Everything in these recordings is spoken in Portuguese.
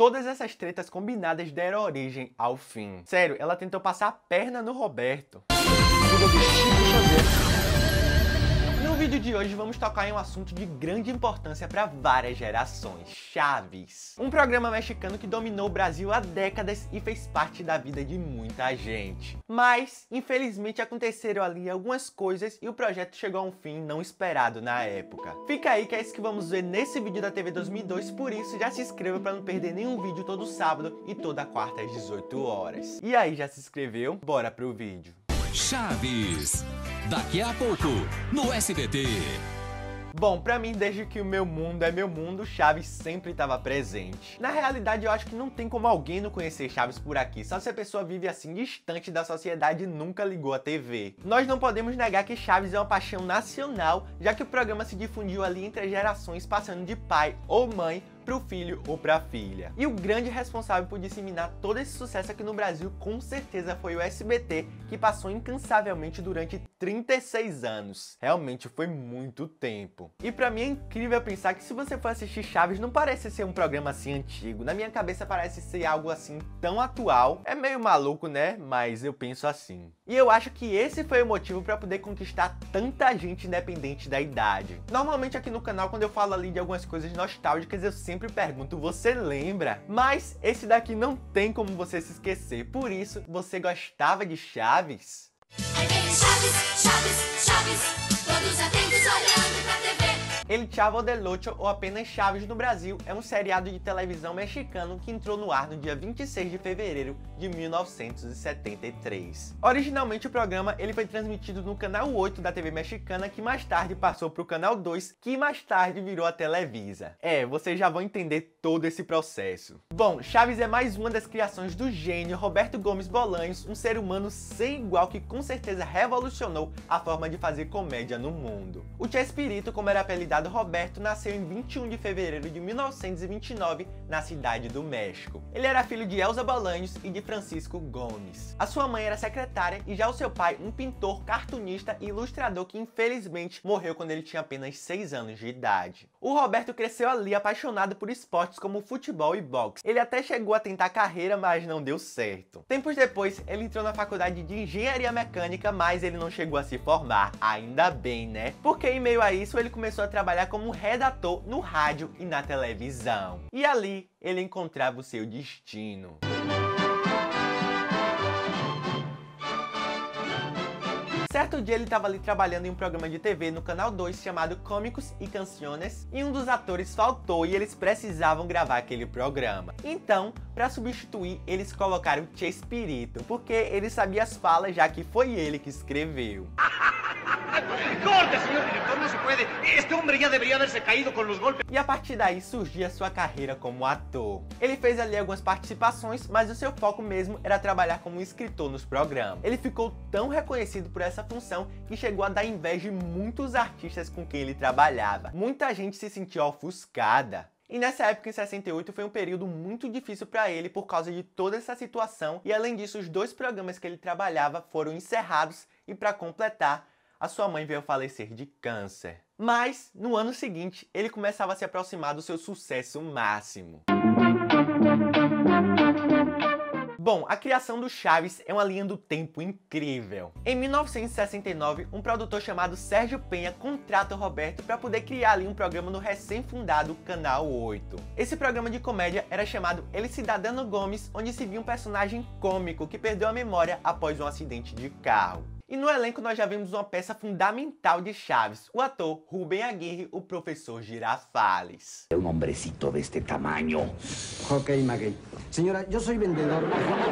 Todas essas tretas combinadas deram origem ao fim. Sério, ela tentou passar a perna no Roberto. No vídeo de hoje vamos tocar em um assunto de grande importância para várias gerações: Chaves. Um programa mexicano que dominou o Brasil há décadas e fez parte da vida de muita gente. Mas, infelizmente, aconteceram ali algumas coisas e o projeto chegou a um fim não esperado na época. Fica aí que é isso que vamos ver nesse vídeo da TV 2002, por isso já se inscreva para não perder nenhum vídeo todo sábado e toda quarta às 18 horas. E aí, já se inscreveu? Bora pro vídeo. Chaves, daqui a pouco, no SBT. Bom, pra mim, desde que o meu mundo é meu mundo, Chaves sempre estava presente. Na realidade, eu acho que não tem como alguém não conhecer Chaves por aqui, só se a pessoa vive assim distante da sociedade e nunca ligou a TV. Nós não podemos negar que Chaves é uma paixão nacional, já que o programa se difundiu ali entre as gerações, passando de pai ou mãe pro filho ou pra filha. E o grande responsável por disseminar todo esse sucesso aqui no Brasil com certeza foi o SBT, que passou incansavelmente durante 36 anos. Realmente foi muito tempo. E pra mim é incrível pensar que se você for assistir Chaves, não parece ser um programa assim antigo. Na minha cabeça parece ser algo assim tão atual. É meio maluco, né? Mas eu penso assim. E eu acho que esse foi o motivo para poder conquistar tanta gente independente da idade. Normalmente aqui no canal, quando eu falo ali de algumas coisas nostálgicas, eu sempre pergunto: você lembra? Mas esse daqui não tem como você se esquecer. Por isso, você gostava de Chaves? Aí vem Chaves, Chaves, Chaves, todos atentos olhando pra TV. El Chavo del Ocho, ou apenas Chaves no Brasil, é um seriado de televisão mexicano que entrou no ar no dia 26 de fevereiro de 1973. Originalmente o programa ele foi transmitido no canal 8 da TV mexicana, que mais tarde passou para o canal 2, que mais tarde virou a Televisa. Vocês já vão entender todo esse processo. Bom, Chaves é mais uma das criações do gênio Roberto Gomes Bolanhos, um ser humano sem igual que com certeza revolucionou a forma de fazer comédia no mundo. O Chespirito, como era apelidado Roberto, nasceu em 21 de fevereiro de 1929 na cidade do México. Ele era filho de Elza Bolanhos e de Francisco Gomes. A sua mãe era secretária e já o seu pai um pintor, cartunista e ilustrador que infelizmente morreu quando ele tinha apenas 6 anos de idade. O Roberto cresceu ali apaixonado por esportes como futebol e boxe. Ele até chegou a tentar carreira, mas não deu certo. Tempos depois, ele entrou na faculdade de engenharia mecânica, mas ele não chegou a se formar. Ainda bem, né? Porque em meio a isso, ele começou a trabalhar como redator no rádio e na televisão. E ali, ele encontrava o seu destino. Certo dia ele estava ali trabalhando em um programa de TV no canal 2 chamado Cômicos e Canciones, e um dos atores faltou e eles precisavam gravar aquele programa. Então, para substituir, eles colocaram Chespirito, porque ele sabia as falas, já que foi ele que escreveu. ¡Corte, señor director! ¡No se puede! ¡Este hombre ya debería haberse caído con los golpes! E a partir daí surgia sua carreira como ator. Ele fez ali algumas participações, mas o seu foco mesmo era trabalhar como escritor nos programas. Ele ficou tão reconhecido por essa função que chegou a dar inveja de muitos artistas com quem ele trabalhava. Muita gente se sentiu ofuscada. E nessa época, em 68, foi um período muito difícil para ele por causa de toda essa situação, e além disso, os 2 programas que ele trabalhava foram encerrados e, para completar, a sua mãe veio a falecer de câncer. Mas, no ano seguinte, ele começava a se aproximar do seu sucesso máximo. Bom, a criação do Chaves é uma linha do tempo incrível. Em 1969, um produtor chamado Sérgio Penha contrata o Roberto para poder criar ali um programa no recém-fundado Canal 8. Esse programa de comédia era chamado El Cidadano Gomes, onde se via um personagem cômico que perdeu a memória após um acidente de carro. E no elenco nós já vimos uma peça fundamental de Chaves, o ator Rubem Aguirre, o professor Girafales. Un hombrecito de este tamaño. Ok, Maggie. Señora, yo soy vendedor.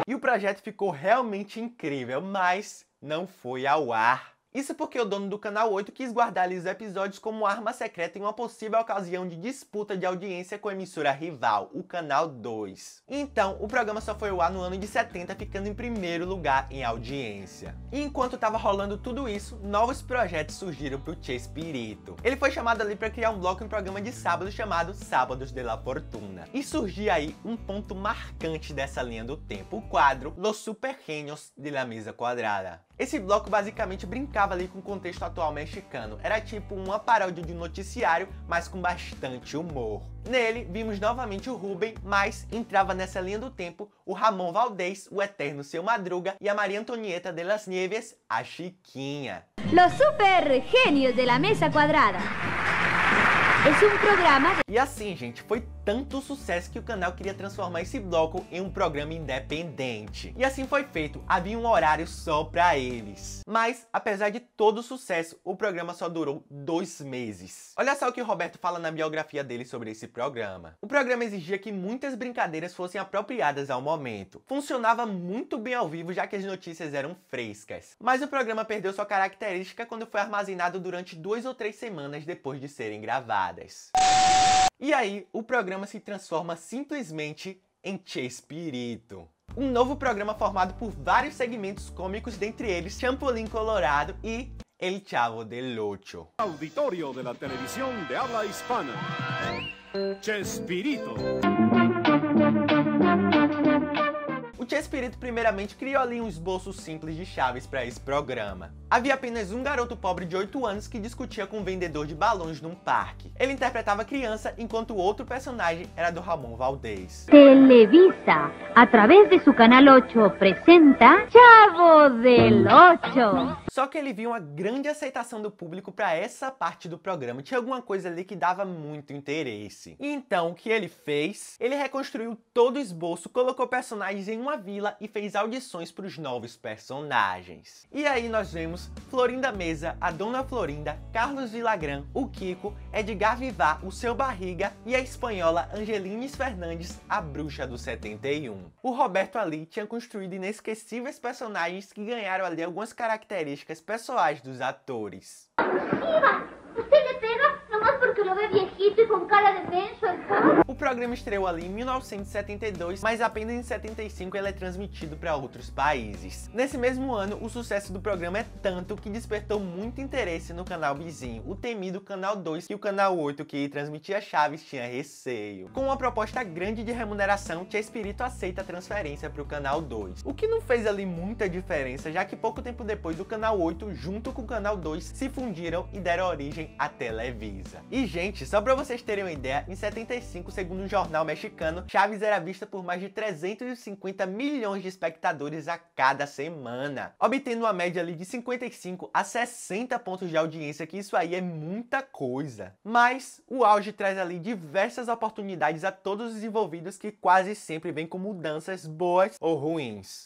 E o projeto ficou realmente incrível, mas não foi ao ar. Isso porque o dono do Canal 8 quis guardar ali os episódios como arma secreta em uma possível ocasião de disputa de audiência com a emissora rival, o Canal 2. Então, o programa só foi ao ar no ano de 70, ficando em primeiro lugar em audiência. E enquanto estava rolando tudo isso, novos projetos surgiram para o Chespirito. Ele foi chamado ali para criar um bloco em um programa de sábado chamado Sábados de la Fortuna. E surgia aí um ponto marcante dessa linha do tempo, o quadro Los Super Genios de la Mesa Quadrada. Esse bloco basicamente brincava brincava ali com o contexto atual mexicano. Era tipo uma paródia de um noticiário, mas com bastante humor. Nele, vimos novamente o Rubén, mas entrava nessa linha do tempo o Ramón Valdés, o eterno Seu Madruga, e a Maria Antonieta de las Nieves, a Chiquinha. Los super genios de la mesa cuadrada. Es un programa de... E assim, gente, foi tanto sucesso que o canal queria transformar esse bloco em um programa independente. E assim foi feito, havia um horário só pra eles. Mas, apesar de todo o sucesso, o programa só durou 2 meses. Olha só o que o Roberto fala na biografia dele sobre esse programa. O programa exigia que muitas brincadeiras fossem apropriadas ao momento. Funcionava muito bem ao vivo, já que as notícias eram frescas. Mas o programa perdeu sua característica quando foi armazenado durante 2 ou 3 semanas depois de serem gravadas. E aí, o programa se transforma simplesmente em Chespirito. Um novo programa formado por vários segmentos cômicos, dentre eles Chapulín Colorado e El Chavo del Ocho. Auditorio de la televisión de habla hispana. Chespirito. O Chespirito primeiramente criou ali um esboço simples de Chaves para esse programa. Havia apenas um garoto pobre de 8 anos que discutia com um vendedor de balões num parque. Ele interpretava a criança, enquanto o outro personagem era do Ramón Valdés. Televisa, a través de su canal 8, presenta Chavo del Ocho. Só que ele viu uma grande aceitação do público para essa parte do programa. Tinha alguma coisa ali que dava muito interesse. E então, o que ele fez? Ele reconstruiu todo o esboço, colocou personagens em uma vila e fez audições para os novos personagens. E aí nós vemos Florinda Mesa, a Dona Florinda, Carlos Villagrán, o Kiko, Edgar Vivar, o Seu Barriga e a espanhola Angelines Fernandes, a Bruxa do 71. O Roberto ali tinha construído inesquecíveis personagens que ganharam ali algumas características pessoais dos atores. Usted le pega nomás porque lo ve viejito y con cara de menso el pobre. O programa estreou ali em 1972, mas apenas em 75 ele é transmitido para outros países. Nesse mesmo ano, o sucesso do programa é tanto que despertou muito interesse no canal vizinho, o temido Canal 2, que o Canal 8, que transmitia Chaves, tinha receio. Com uma proposta grande de remuneração, Chespirito aceita a transferência para o Canal 2, o que não fez ali muita diferença, já que pouco tempo depois o Canal 8, junto com o Canal 2, se fundiram e deram origem à Televisa. E gente, só para vocês terem uma ideia, em 75, segundo um jornal mexicano, Chaves era vista por mais de 350 milhões de espectadores a cada semana, obtendo uma média ali de 55 a 60 pontos de audiência, que isso aí é muita coisa. Mas o auge traz ali diversas oportunidades a todos os envolvidos, que quase sempre vêm com mudanças boas ou ruins.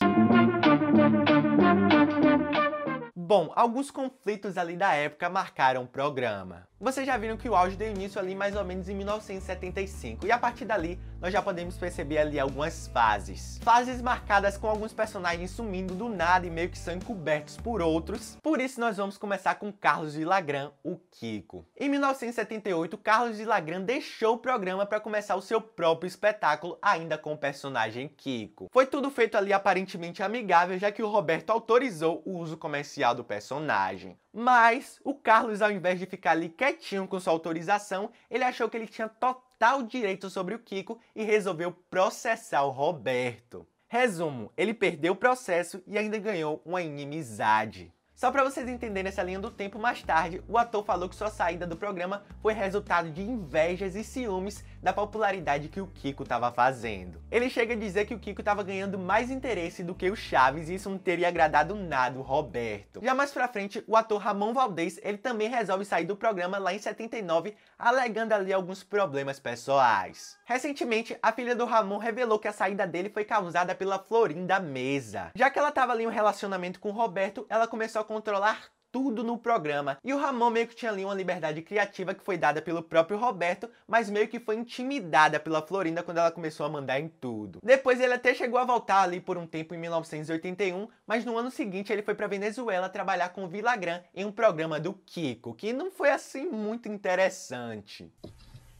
Bom, alguns conflitos ali da época marcaram o programa. Vocês já viram que o auge deu início ali mais ou menos em 1975, e a partir dali nós já podemos perceber ali algumas fases. Fases marcadas com alguns personagens sumindo do nada e meio que são encobertos por outros. Por isso nós vamos começar com Carlos Villagrán, o Kiko. Em 1978, Carlos Villagrán deixou o programa para começar o seu próprio espetáculo, ainda com o personagem Kiko. Foi tudo feito ali aparentemente amigável, já que o Roberto autorizou o uso comercial do personagem. Mas o Carlos, ao invés de ficar ali quietinho com sua autorização, ele achou que ele tinha total direito sobre o Kiko e resolveu processar o Roberto. Resumo, ele perdeu o processo e ainda ganhou uma inimizade. Só para vocês entenderem essa linha do tempo, mais tarde, o ator falou que sua saída do programa foi resultado de invejas e ciúmes da popularidade que o Kiko estava fazendo. Ele chega a dizer que o Kiko estava ganhando mais interesse do que o Chaves e isso não teria agradado nada o Roberto. Já mais pra frente, o ator Ramón Valdés, ele também resolve sair do programa lá em 79, alegando ali alguns problemas pessoais. Recentemente, a filha do Ramón revelou que a saída dele foi causada pela Florinda Mesa. Já que ela estava ali em um relacionamento com o Roberto, ela começou a controlar tudo no programa. E o Ramón meio que tinha ali uma liberdade criativa que foi dada pelo próprio Roberto, mas meio que foi intimidada pela Florinda quando ela começou a mandar em tudo. Depois ele até chegou a voltar ali por um tempo em 1981, mas no ano seguinte ele foi para Venezuela trabalhar com o Villagrán em um programa do Kiko, que não foi assim muito interessante.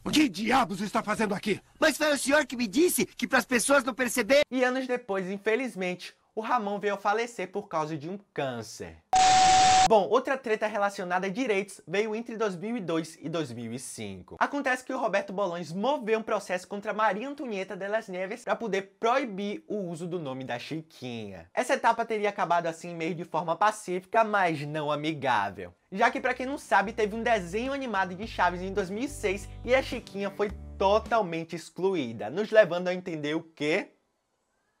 O que diabos está fazendo aqui? Mas foi o senhor que me disse que para as pessoas não perceberem. E anos depois, infelizmente, o Ramón veio a falecer por causa de um câncer. Bom, outra treta relacionada a direitos veio entre 2002 e 2005. Acontece que o Roberto Bolanhos moveu um processo contra Maria Antonieta de las Nieves para poder proibir o uso do nome da Chiquinha. Essa etapa teria acabado assim meio de forma pacífica, mas não amigável. Já que, para quem não sabe, teve um desenho animado de Chaves em 2006 e a Chiquinha foi totalmente excluída, nos levando a entender o quê?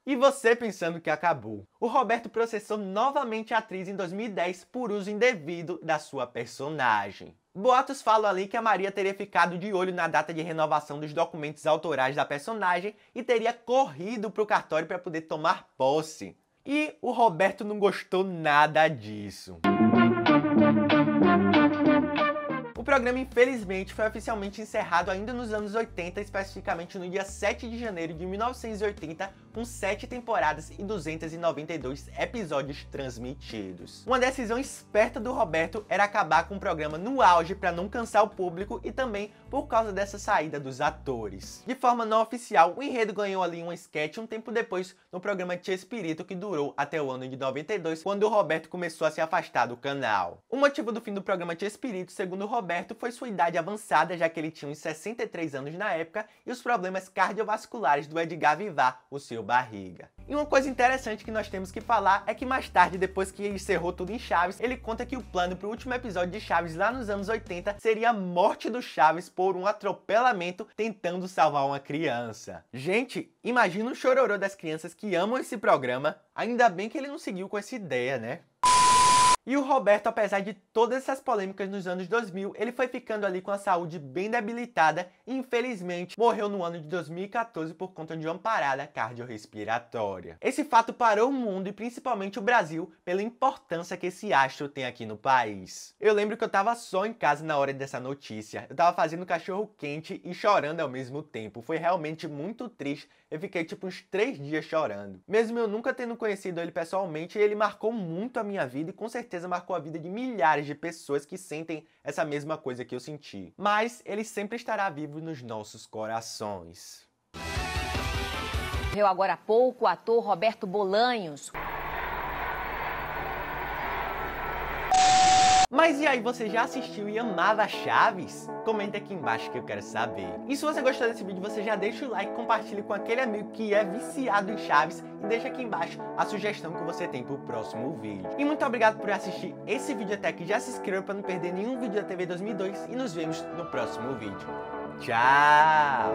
E você pensando que acabou. O Roberto processou novamente a atriz em 2010 por uso indevido da sua personagem. Boatos falam ali que a Maria teria ficado de olho na data de renovação dos documentos autorais da personagem e teria corrido para o cartório para poder tomar posse. E o Roberto não gostou nada disso. O programa, infelizmente, foi oficialmente encerrado ainda nos anos 80, especificamente no dia 7 de janeiro de 1980, com 7 temporadas e 292 episódios transmitidos. Uma decisão esperta do Roberto era acabar com o programa no auge para não cansar o público e também por causa dessa saída dos atores. De forma não oficial, o enredo ganhou ali um sketch um tempo depois no programa Chespirito, que durou até o ano de 92, quando o Roberto começou a se afastar do canal. O motivo do fim do programa Chespirito, segundo o Roberto, foi sua idade avançada, já que ele tinha uns 63 anos na época, e os problemas cardiovasculares do Edgar Vivar, o seu barriga. E uma coisa interessante que nós temos que falar é que mais tarde, depois que encerrou tudo em Chaves, ele conta que o plano para o último episódio de Chaves lá nos anos 80 seria a morte do Chaves por um atropelamento tentando salvar uma criança. Gente, imagina o chororô das crianças que amam esse programa. Ainda bem que ele não seguiu com essa ideia, né? E o Roberto, apesar de todas essas polêmicas nos anos 2000, ele foi ficando ali com a saúde bem debilitada e, infelizmente, morreu no ano de 2014 por conta de uma parada cardiorrespiratória. Esse fato parou o mundo e principalmente o Brasil pela importância que esse astro tem aqui no país. Eu lembro que eu tava só em casa na hora dessa notícia. Eu tava fazendo cachorro quente e chorando ao mesmo tempo. Foi realmente muito triste. Eu fiquei tipo uns 3 dias chorando. Mesmo eu nunca tendo conhecido ele pessoalmente, ele marcou muito a minha vida e com certeza marcou a vida de milhares de pessoas que sentem essa mesma coisa que eu senti. Mas ele sempre estará vivo nos nossos corações. Morreu agora há pouco o ator Roberto Bolanhos. Mas e aí, você já assistiu e amava Chaves? Comenta aqui embaixo que eu quero saber. E se você gostou desse vídeo, você já deixa o like, compartilha com aquele amigo que é viciado em Chaves e deixa aqui embaixo a sugestão que você tem pro próximo vídeo. E muito obrigado por assistir esse vídeo até aqui. Já se inscreva para não perder nenhum vídeo da TV 2002 e nos vemos no próximo vídeo. Tchau!